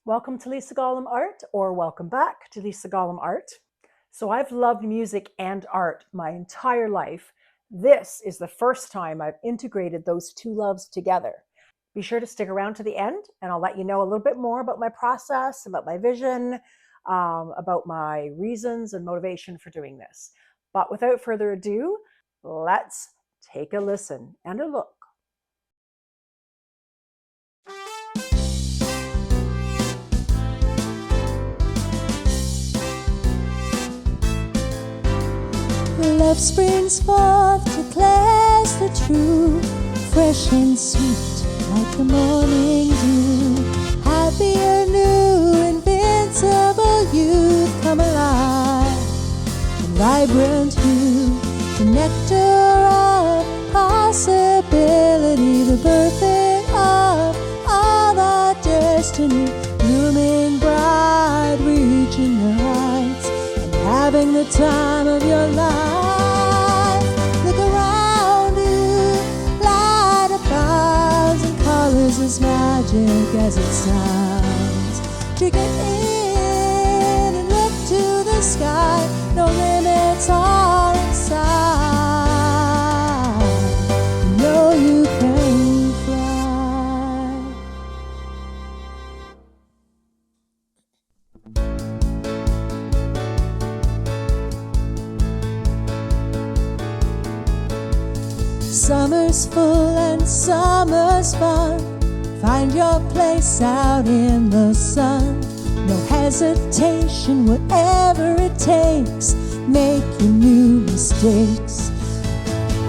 Welcome to Lisa Gollum Art, or welcome back to Lisa Gollum Art. So I've loved music and art my entire life. This is the first time I've integrated those two loves together. Be sure to stick around to the end and I'll let you know a little bit more about my process, about my vision, about my reasons and motivation for doing this. But without further ado, let's take a listen and a look. Love springs forth, declares the truth, fresh and sweet like the morning dew. Happy and new, invincible youth, come alive and vibrant hue. The nectar of possibility, the birthing of all our destiny, blooming bright, reaching the heights, having the time of your life. Look around you, light a thousand colors, as magic as it sounds. Take it in and look to the sky, no limits are in sight. You know you can fly. Summer's full and summer's fun. Find your place out in the sun. No hesitation, whatever it takes. Make your new mistakes.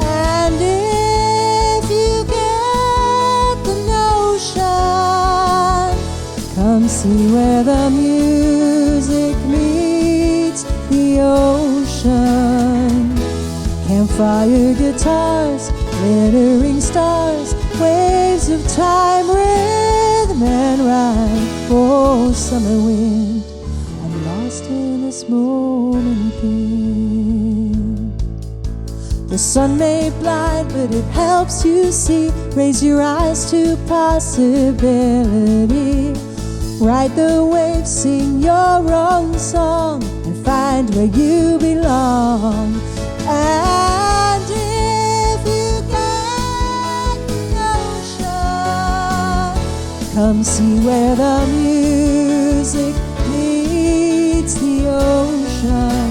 And if you get the notion, come see where the music meets the ocean. Campfire guitars, glittering stars, waves of time, rhythm and rhyme. Oh, summer wind, I'm lost in this moment again. The sun may blind, but it helps you see. Raise your eyes to possibility. Ride the waves, sing your own song, and find where you belong. And if you get the notion, come see where the music meets the ocean.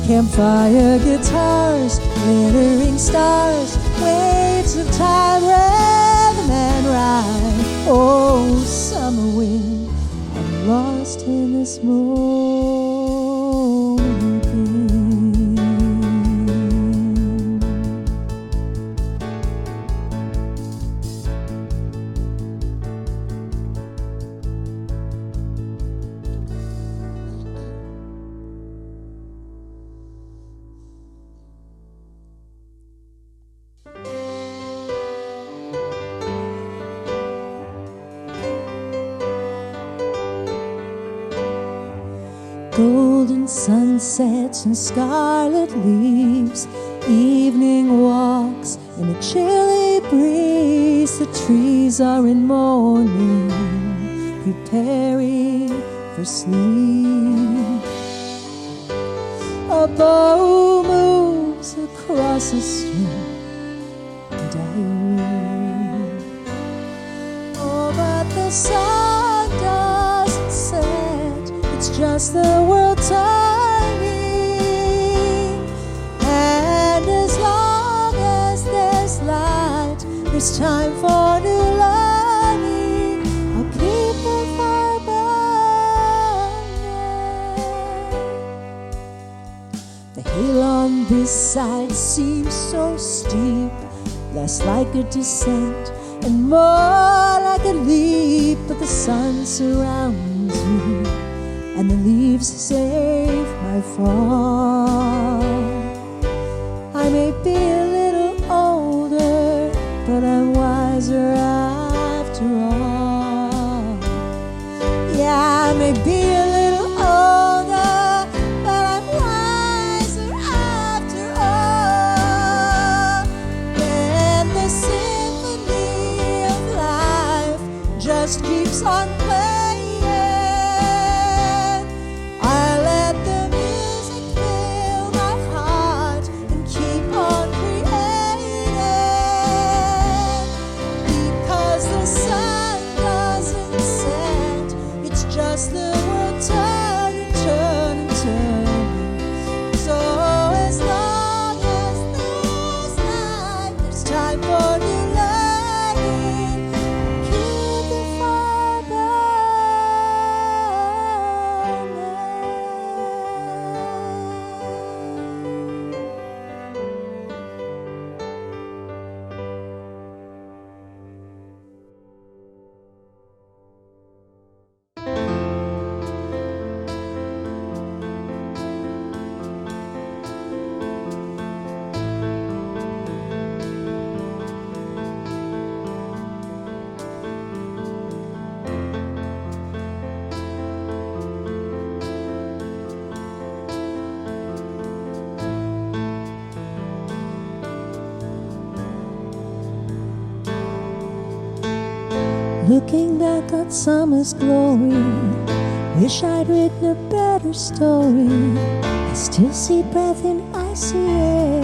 Campfire guitars, glittering stars, waves of time, rhythm and rhyme. Oh, summer wind, I'm lost in this moment again. Golden sunsets and scarlet leaves, evening walks in a chilly breeze. The trees are in mourning, preparing for sleep. A bow moves across a stream, and I weep. Oh, but the sun doesn't set, it's just the world turning. And as long as there's light, there's time for new learning. I'll keep the fire burning. The hill on this side seems so steep, less like a descent and more like a leap. But the sun surrounds me, and the leaves save my fall. I may be a little older, but I'm wiser after all. Yeah, I may be a little older, but I'm wiser after all. And the symphony of life just keeps on playing. watch the world turn and turn and turn. So as long as there's life, there's time for new learning. Keep the fire Looking back at summer's glory, wish I'd written a better story. I still see breath in icy air,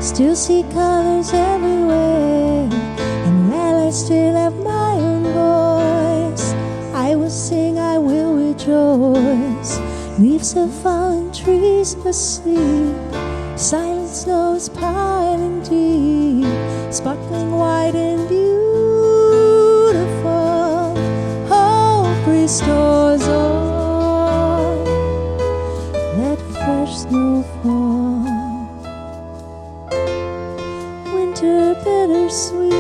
still see colors everywhere. And while I still have my own voice, I will sing, I will rejoice. Leaves have fallen, trees asleep, silent snow is piling deep, sparkling white and beautiful. Restores all, let fresh snow fall. Winter bittersweet,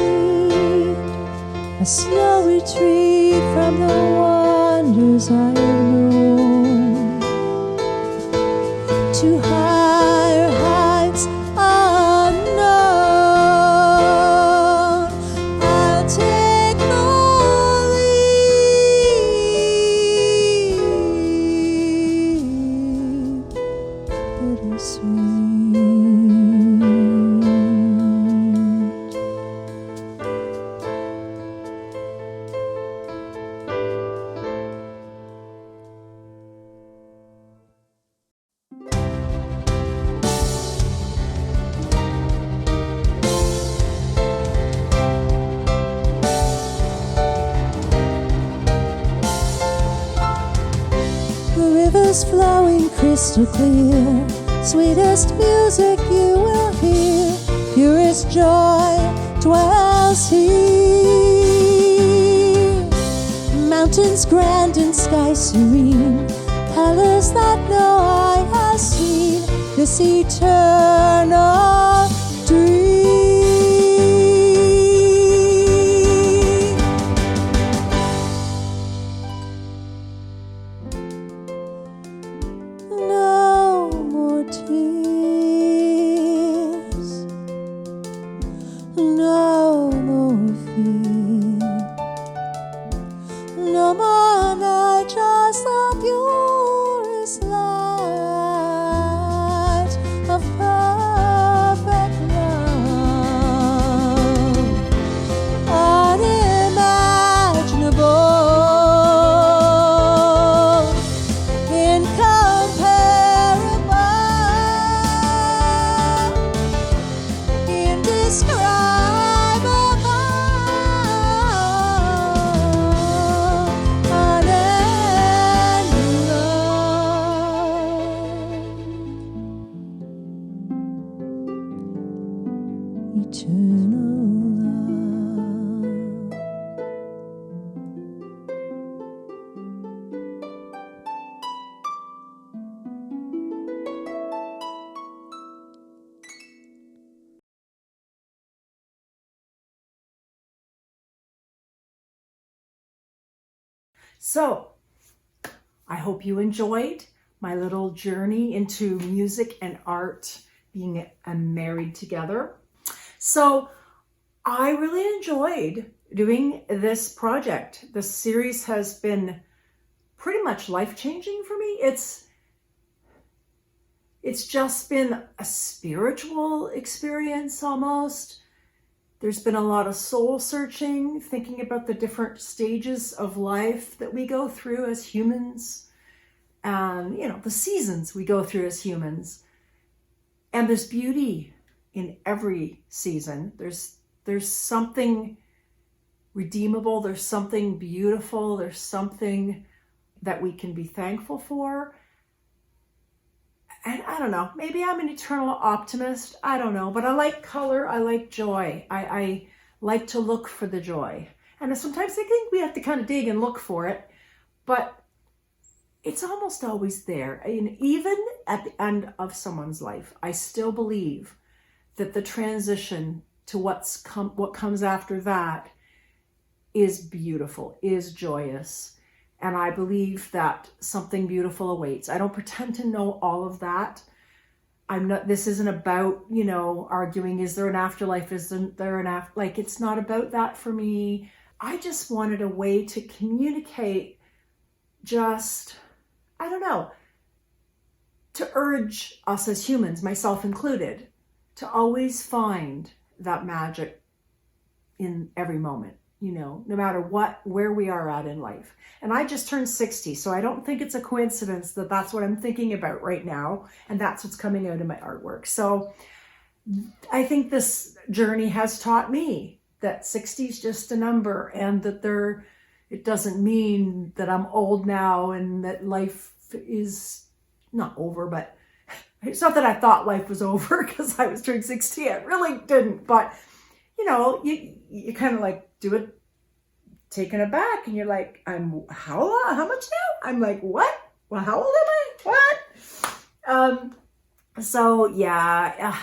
a slow retreat from the wonders I have known, to higher heights unknown. I'll take the lead, bittersweet. The river's flowing crystal clear, sweetest music you will hear, purest joy dwells here. Mountains grand and sky serene, colors that no eye has seen, this eternal dream. No more tears, no more fear, no more night, just the purest light of perfect love, unimaginable, incomparable, indescribable, unending love, eternal love. So, I hope you enjoyed my little journey into music and art being married together. So, I really enjoyed doing this project. The series has been pretty much life-changing for me. It's just been a spiritual experience almost. There's been a lot of soul searching, thinking about the different stages of life that we go through as humans, and the seasons we go through as humans. And there's beauty in every season. There's something redeemable, there's something beautiful, there's something that we can be thankful for. And I don't know, maybe I'm an eternal optimist. I don't know, but I like color. I like joy. I like to look for the joy. And sometimes I think we have to kind of dig and look for it, but it's almost always there. And even at the end of someone's life, I still believe that the transition to what comes after that is beautiful, is joyous. And I believe that something beautiful awaits. I don't pretend to know all of that. This isn't about, arguing, is there an afterlife? Isn't there an it's not about that for me. I just wanted a way to communicate to urge us as humans, myself included, to always find that magic in every moment, no matter where we are at in life. And I just turned 60, so I don't think it's a coincidence that that's what I'm thinking about right now, and that's what's coming out of my artwork. So I think this journey has taught me that 60 is just a number, and that it doesn't mean that I'm old now and that life is not over, but it's not that I thought life was over because I was turning 60. I really didn't, but you kind of like do it, taken aback, and you're like, how much now? I'm like, what? Well, how old am I? What? So yeah.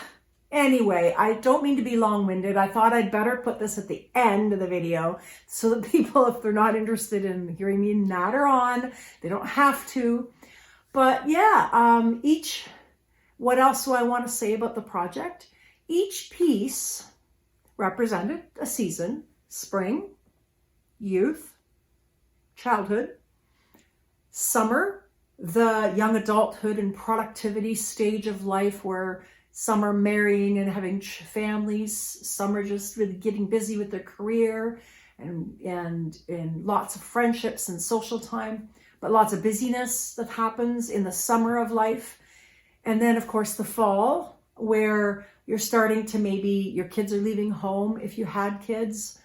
Anyway, I don't mean to be long-winded. I thought I'd better put this at the end of the video so that people, if they're not interested in hearing me natter on, they don't have to. But yeah, what else do I want to say about the project? Each piece represented a season: spring, youth, childhood, summer, the young adulthood and productivity stage of life where some are marrying and having families, some are just really getting busy with their career and lots of friendships and social time, but lots of busyness that happens in the summer of life. And then of course the fall, where you're starting to, maybe your kids are leaving home if you had kids,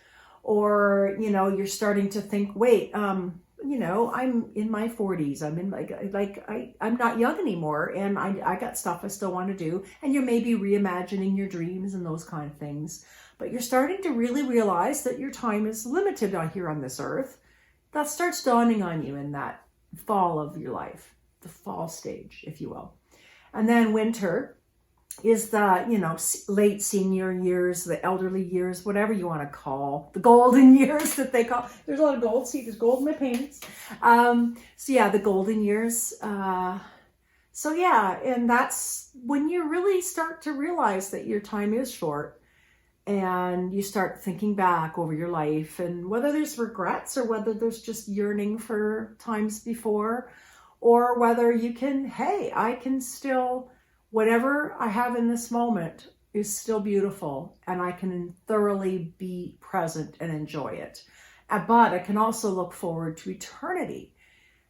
or you're starting to think, wait, I'm in my 40s. I'm in I'm not young anymore, and I got stuff I still want to do. And you're maybe reimagining your dreams and those kind of things. But you're starting to really realize that your time is limited here on this earth. That starts dawning on you in that fall of your life, the fall stage, if you will. And then winter is the, late senior years, the elderly years, whatever you want to call, the golden years that they call. There's a lot of gold. See, there's gold in my paintings. So yeah, the golden years. So yeah, and that's when you really start to realize that your time is short, and you start thinking back over your life, and whether there's regrets or whether there's just yearning for times before, or whether you can, hey, I can still, whatever I have in this moment is still beautiful, and I can thoroughly be present and enjoy it. But I can also look forward to eternity,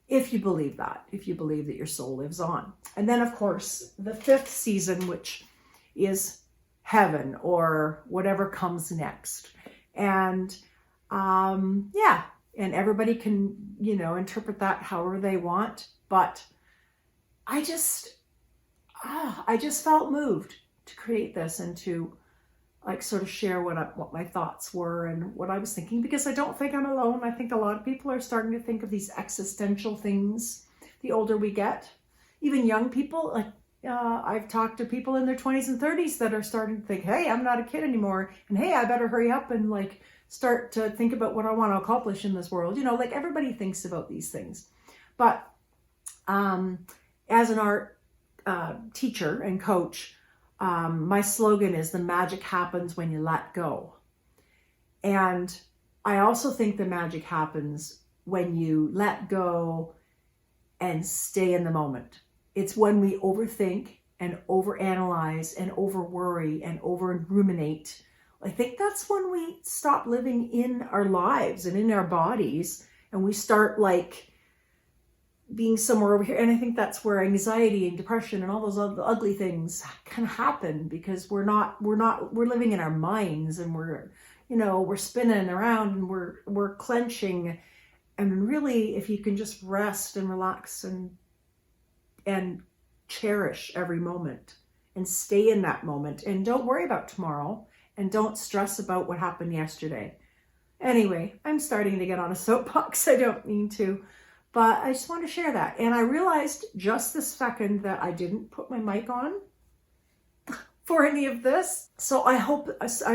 if you believe that, if you believe that your soul lives on. And then of course, the fifth season, which is heaven, or whatever comes next. And yeah, and everybody can, interpret that however they want. But I just felt moved to create this and to sort of share what my thoughts were and what I was thinking, because I don't think I'm alone. I think a lot of people are starting to think of these existential things the older we get. Even young people, I've talked to people in their 20s and 30s that are starting to think, hey, I'm not a kid anymore, and hey, I better hurry up and start to think about what I want to accomplish in this world. Everybody thinks about these things. But as an art teacher and coach, my slogan is, the magic happens when you let go. And I also think the magic happens when you let go and stay in the moment. It's when we overthink and overanalyze and overworry and over ruminate. I think that's when we stop living in our lives and in our bodies, and we start being somewhere over here. And I think that's where anxiety and depression and all those ugly things can happen, because we're living in our minds, and we're spinning around, and we're clenching, And really, if you can just rest and relax and cherish every moment and stay in that moment and don't worry about tomorrow and don't stress about what happened yesterday. Anyway, I'm starting to get on a soapbox. I don't mean to, but I just want to share that. And I realized just this second that I didn't put my mic on for any of this. So I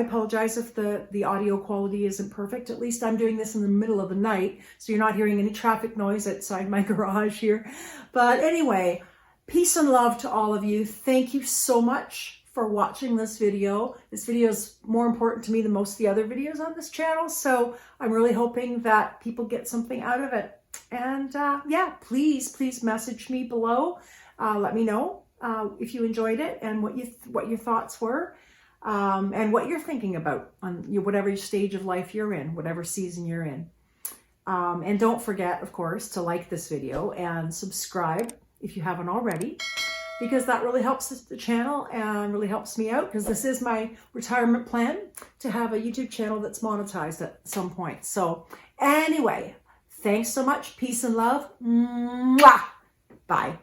apologize if the audio quality isn't perfect. At least I'm doing this in the middle of the night, so you're not hearing any traffic noise outside my garage here. But anyway, peace and love to all of you. Thank you so much for watching this video. This video is more important to me than most of the other videos on this channel, so I'm really hoping that people get something out of it. And yeah, please message me below. Let me know if you enjoyed it and what your thoughts were, and what you're thinking about on whatever stage of life you're in, whatever season you're in. And don't forget, of course, to like this video and subscribe if you haven't already, because that really helps the channel and really helps me out, because this is my retirement plan, to have a YouTube channel that's monetized at some point. So anyway, thanks so much. Peace and love. Mwah! Bye.